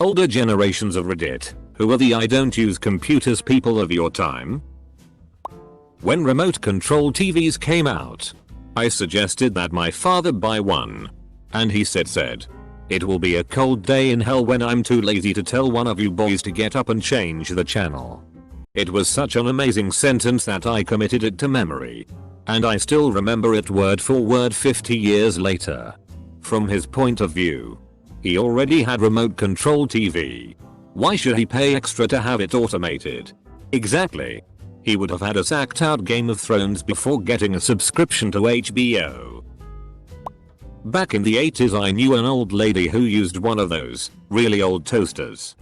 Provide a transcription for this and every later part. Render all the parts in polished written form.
Older generations of Reddit, who are the I don't use computers people of your time? When remote control TVs came out, I suggested that my father buy one. And he said, "It will be a cold day in hell when I'm too lazy to tell one of you boys to get up and change the channel." It was such an amazing sentence that I committed it to memory. And I still remember it word for word 50 years later. From his point of view, he already had remote control TV. Why should he pay extra to have it automated? Exactly. He would have had us act out Game of Thrones before getting a subscription to HBO. Back in the 80s I knew an old lady who used one of those really old toasters.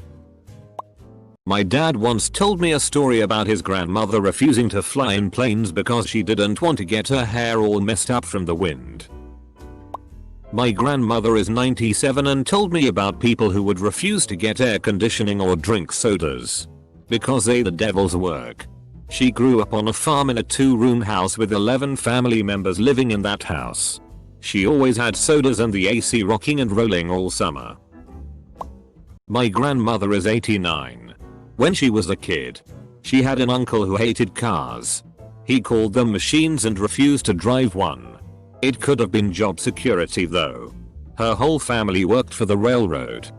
My dad once told me a story about his grandmother refusing to fly in planes because she didn't want to get her hair all messed up from the wind. My grandmother is 97 and told me about people who would refuse to get air conditioning or drink sodas because they the devil's work. She grew up on a farm in a 2-room house with 11 family members living in that house. She always had sodas and the AC rocking and rolling all summer. My grandmother is 89. When she was a kid, she had an uncle who hated cars. He called them machines and refused to drive one. It could have been job security though. Her whole family worked for the railroad.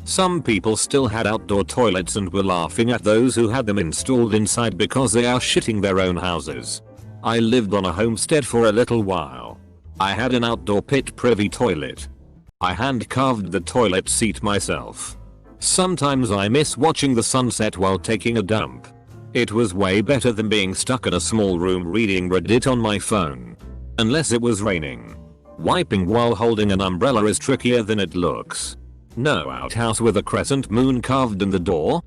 Some people still had outdoor toilets and were laughing at those who had them installed inside because they are shitting their own houses. I lived on a homestead for a little while. I had an outdoor pit privy toilet. I hand carved the toilet seat myself. Sometimes I miss watching the sunset while taking a dump. It was way better than being stuck in a small room reading Reddit on my phone. Unless it was raining. Wiping while holding an umbrella is trickier than it looks. No outhouse with a crescent moon carved in the door?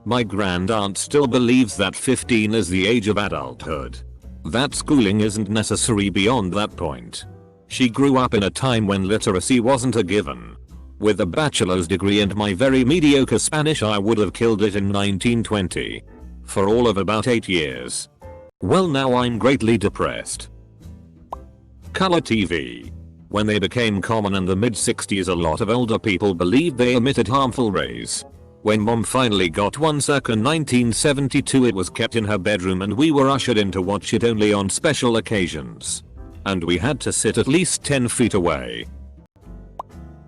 My grandaunt still believes that 15 is the age of adulthood. That schooling isn't necessary beyond that point. She grew up in a time when literacy wasn't a given. With a bachelor's degree and my very mediocre Spanish I would have killed it in 1920. For all of about 8 years. Well now I'm greatly depressed. Color TV. When they became common in the mid-60s a lot of older people believed they emitted harmful rays. When mom finally got one circa 1972 it was kept in her bedroom and we were ushered in to watch it only on special occasions. And we had to sit at least 10 feet away.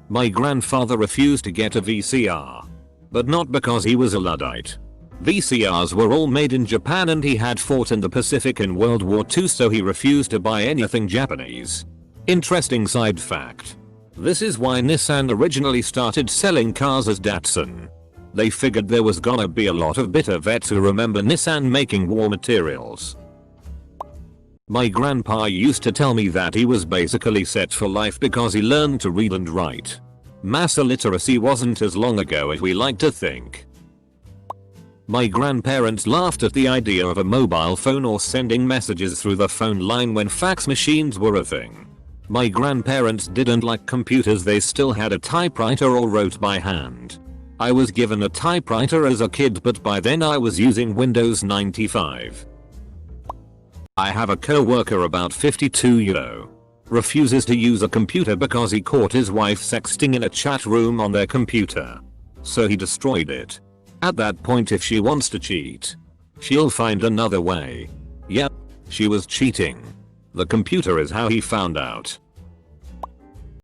My grandfather refused to get a VCR. But not because he was a Luddite. VCRs were all made in Japan and he had fought in the Pacific in World War II so he refused to buy anything Japanese. Interesting side fact. This is why Nissan originally started selling cars as Datsun. They figured there was gonna be a lot of bitter vets who remember Nissan making war materials. My grandpa used to tell me that he was basically set for life because he learned to read and write. Mass illiteracy wasn't as long ago as we like to think. My grandparents laughed at the idea of a mobile phone or sending messages through the phone line when fax machines were a thing. My grandparents didn't like computers, they still had a typewriter or wrote by hand. I was given a typewriter as a kid but by then I was using Windows 95. I have a coworker about 52 refuses to use a computer because he caught his wife sexting in a chat room on their computer. So he destroyed it. At that point if she wants to cheat, she'll find another way. Yep, she was cheating. The computer is how he found out.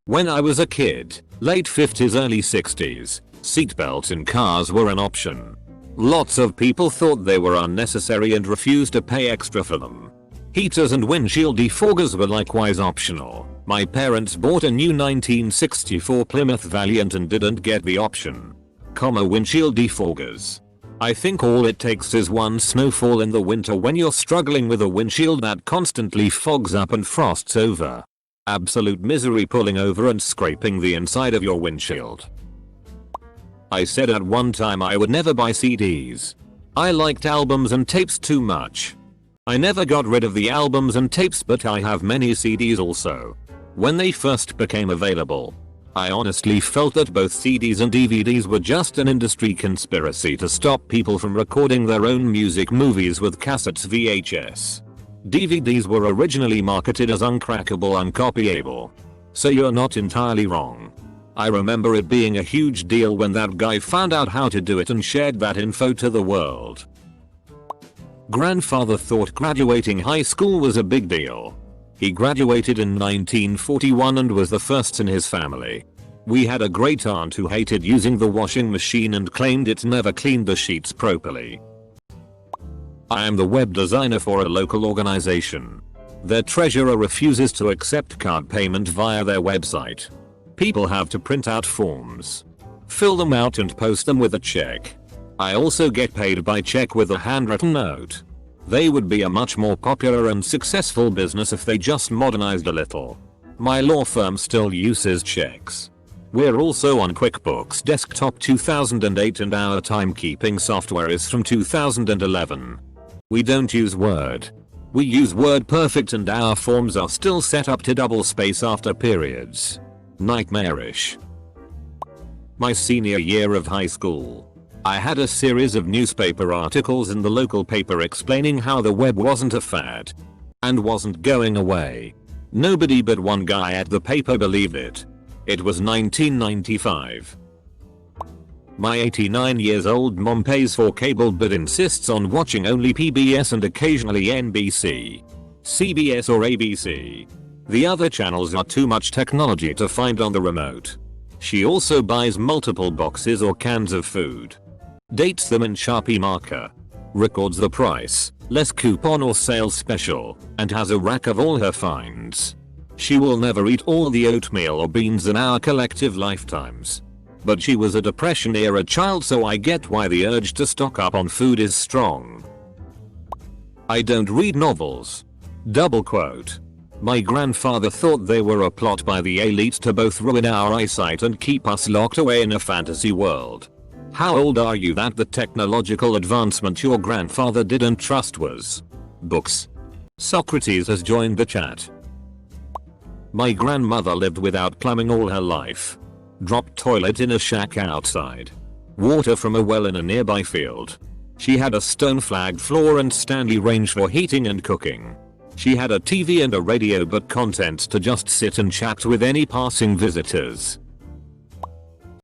When I was a kid, late 50s early 60s, seatbelts in cars were an option. Lots of people thought they were unnecessary and refused to pay extra for them. Heaters and windshield defoggers were likewise optional. My parents bought a new 1964 Plymouth Valiant and didn't get the option. Windshield defoggers. I think all it takes is one snowfall in the winter when you're struggling with a windshield that constantly fogs up and frosts over. Absolute misery pulling over and scraping the inside of your windshield. I said at one time I would never buy CDs. I liked albums and tapes too much. I never got rid of the albums and tapes but I have many CDs also. When they first became available, I honestly felt that both CDs and DVDs were just an industry conspiracy to stop people from recording their own music movies with cassettes VHS. DVDs were originally marketed as uncrackable, uncopyable. So you're not entirely wrong. I remember it being a huge deal when that guy found out how to do it and shared that info to the world. Grandfather thought graduating high school was a big deal. He graduated in 1941 and was the first in his family. We had a great aunt who hated using the washing machine and claimed it never cleaned the sheets properly. I am the web designer for a local organization. Their treasurer refuses to accept card payment via their website. People have to print out forms, fill them out and post them with a check. I also get paid by check with a handwritten note. They would be a much more popular and successful business if they just modernized a little. My law firm still uses checks. We're also on QuickBooks Desktop 2008 and our timekeeping software is from 2011. We don't use Word. We use WordPerfect and our forms are still set up to double space after periods. Nightmarish. My senior year of high school, I had a series of newspaper articles in the local paper explaining how the web wasn't a fad and wasn't going away. Nobody but one guy at the paper believed it. It was 1995. My 89 years old mom pays for cable but insists on watching only PBS and occasionally NBC, CBS or ABC. The other channels are too much technology to find on the remote. She also buys multiple boxes or cans of food, dates them in Sharpie marker, records the price, less coupon or sales special, and has a rack of all her finds. She will never eat all the oatmeal or beans in our collective lifetimes. But she was a Depression era child, so I get why the urge to stock up on food is strong. I don't read novels. Double quote. My grandfather thought they were a plot by the elite to both ruin our eyesight and keep us locked away in a fantasy world. How old are you that the technological advancement your grandfather didn't trust was books? Socrates has joined the chat. My grandmother lived without plumbing all her life. Dropped toilet in a shack outside. Water from a well in a nearby field. She had a stone flagged floor and Stanley range for heating and cooking. She had a TV and a radio but content to just sit and chat with any passing visitors.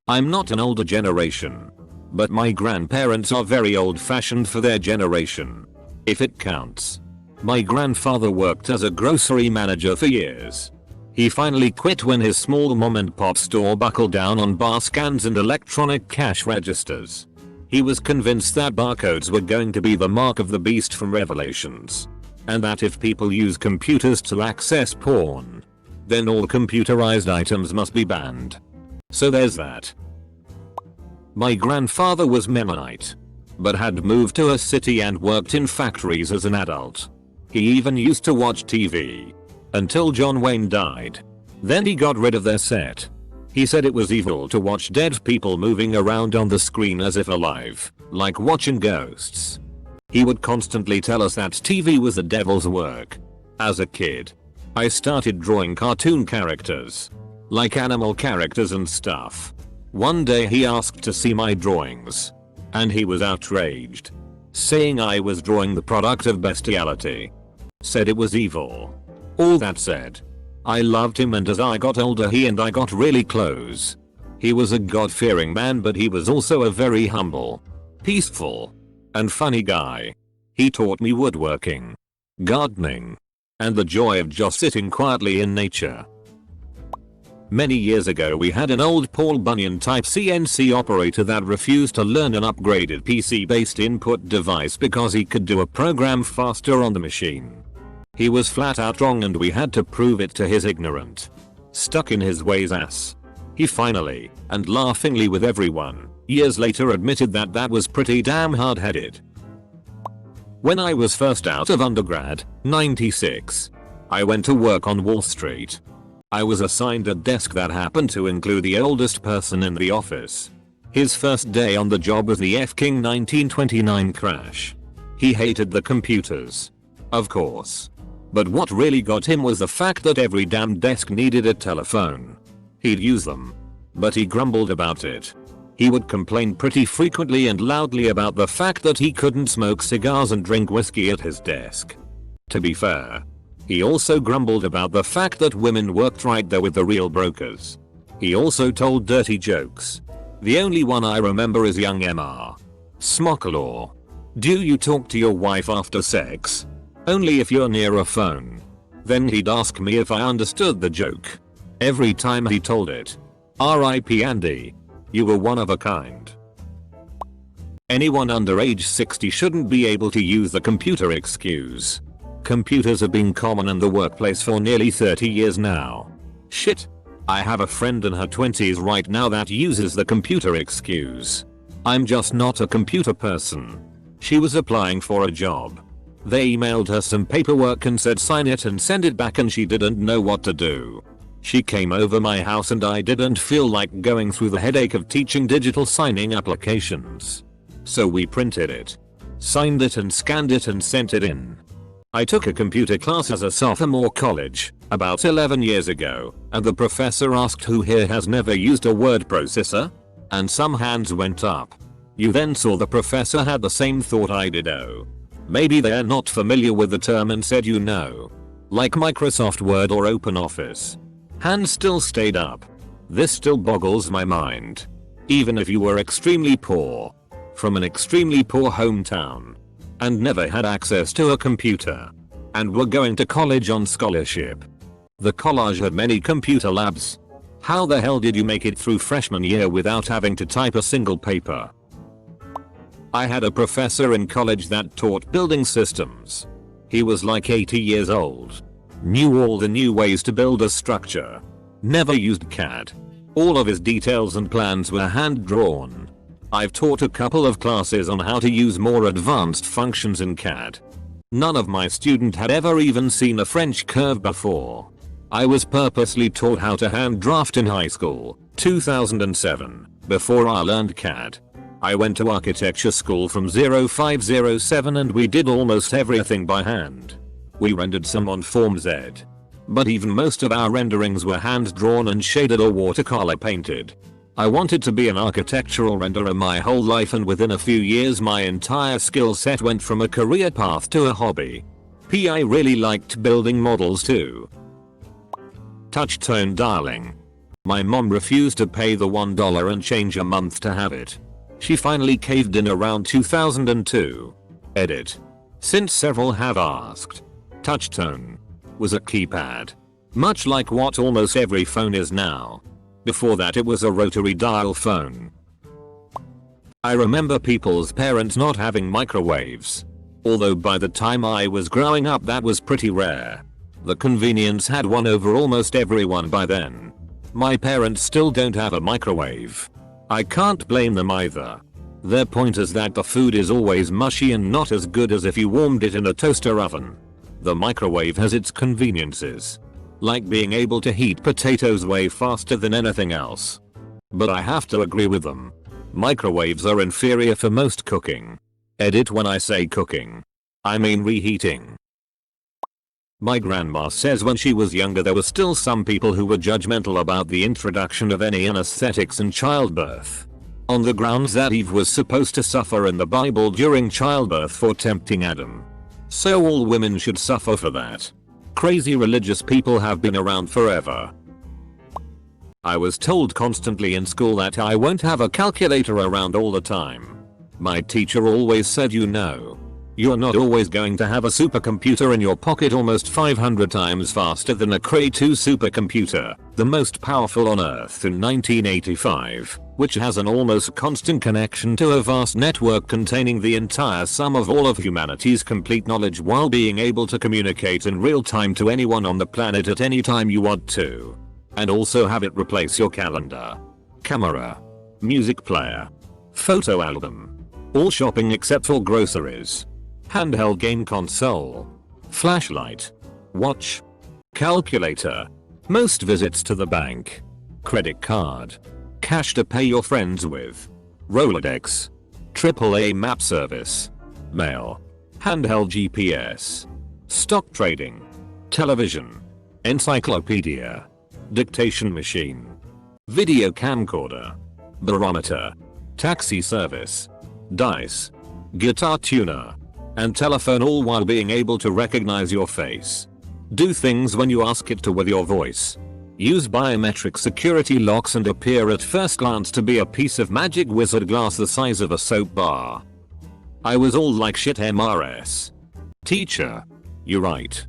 I'm not an older generation, but my grandparents are very old-fashioned for their generation, if it counts. My grandfather worked as a grocery manager for years. He finally quit when his small mom and pop store buckled down on bar scans and electronic cash registers. He was convinced that barcodes were going to be the mark of the beast from Revelations, and that if people use computers to access porn, then all computerized items must be banned. So there's that. My grandfather was Mennonite, but had moved to a city and worked in factories as an adult. He even used to watch TV. Until John Wayne died. Then he got rid of their set. He said it was evil to watch dead people moving around on the screen as if alive, like watching ghosts. He would constantly tell us that TV was the devil's work. As a kid, I started drawing cartoon characters, like animal characters and stuff. One day he asked to see my drawings, and he was outraged, saying I was drawing the product of bestiality. Said it was evil. All that said, I loved him, and as I got older he and I got really close. He was a God-fearing man, but he was also a very humble, peaceful, and funny guy. He taught me woodworking, gardening, and the joy of just sitting quietly in nature. Many years ago we had an old Paul Bunyan type CNC operator that refused to learn an upgraded PC-based input device because he could do a program faster on the machine. He was flat out wrong and we had to prove it to his ignorant, stuck in his ways ass. He finally, and laughingly with everyone, years later admitted that that was pretty damn hard-headed. When I was first out of undergrad, 96, I went to work on Wall Street. I was assigned a desk that happened to include the oldest person in the office. His first day on the job was the F-King 1929 crash. He hated the computers, of course. But what really got him was the fact that every damn desk needed a telephone. He'd use them, but he grumbled about it. He would complain pretty frequently and loudly about the fact that he couldn't smoke cigars and drink whiskey at his desk. To be fair, he also grumbled about the fact that women worked right there with the real brokers. He also told dirty jokes. The only one I remember is young Mr. Smocklaw. Do you talk to your wife after sex? Only if you're near a phone. Then he'd ask me if I understood the joke. Every time he told it. R.I.P. Andy. You were one of a kind. Anyone under age 60 shouldn't be able to use the computer excuse. Computers have been common in the workplace for nearly 30 years now. Shit. I have a friend in her 20s right now that uses the computer excuse. I'm just not a computer person. She was applying for a job. They emailed her some paperwork and said sign it and send it back, and she didn't know what to do. She came over my house and I didn't feel like going through the headache of teaching digital signing applications. So we printed it, signed it and scanned it and sent it in. I took a computer class as a sophomore college, about 11 years ago, and the professor asked who here has never used a word processor? And some hands went up. You then saw the professor had the same thought I did. Oh. Maybe they're not familiar with the term and said like Microsoft Word or OpenOffice. Hands still stayed up. This still boggles my mind. Even if you were extremely poor, from an extremely poor hometown, and never had access to a computer, and were going to college on scholarship. The college had many computer labs. How the hell did you make it through freshman year without having to type a single paper? I had a professor in college that taught building systems. He was like 80 years old. Knew all the new ways to build a structure. Never used CAD. All of his details and plans were hand drawn. I've taught a couple of classes on how to use more advanced functions in CAD. None of my students had ever even seen a French curve before. I was purposely taught how to hand draft in high school, 2007, before I learned CAD. I went to architecture school from 0507 and we did almost everything by hand. We rendered some on Form Z. But even most of our renderings were hand drawn and shaded or watercolor painted. I wanted to be an architectural renderer my whole life, and within a few years my entire skill set went from a career path to a hobby. I really liked building models too. Touchtone dialing. My mom refused to pay the $1 and change a month to have it. She finally caved in around 2002. Edit. Since several have asked. Touchtone was a keypad. Much like what almost every phone is now. Before that it was a rotary dial phone. I remember people's parents not having microwaves. Although by the time I was growing up that was pretty rare. The convenience had won over almost everyone by then. My parents still don't have a microwave. I can't blame them either. Their point is that the food is always mushy and not as good as if you warmed it in a toaster oven. The microwave has its conveniences. Like being able to heat potatoes way faster than anything else. But I have to agree with them. Microwaves are inferior for most cooking. Edit when I say cooking. I mean reheating. My grandma says when she was younger there were still some people who were judgmental about the introduction of any anesthetics in childbirth. On the grounds that Eve was supposed to suffer in the Bible during childbirth for tempting Adam. So all women should suffer for that. Crazy religious people have been around forever. I was told constantly in school that I won't have a calculator around all the time. My teacher always said you're not always going to have a supercomputer in your pocket almost 500 times faster than a Cray 2 supercomputer, the most powerful on Earth in 1985, which has an almost constant connection to a vast network containing the entire sum of all of humanity's complete knowledge while being able to communicate in real time to anyone on the planet at any time you want to. And also have it replace your calendar, camera, music player, photo album, all shopping except for groceries, handheld game console, flashlight, watch, calculator, most visits to the bank, credit card, cash to pay your friends with, Rolodex, AAA map service, mail, handheld GPS, stock trading, television, encyclopedia, dictation machine, video camcorder, barometer, taxi service, dice, guitar tuner, and telephone, all while being able to recognize your face. Do things when you ask it to with your voice. use biometric security locks and appear at first glance to be a piece of magic wizard glass the size of a soap bar. I was all like shit MRS. Teacher. You're right.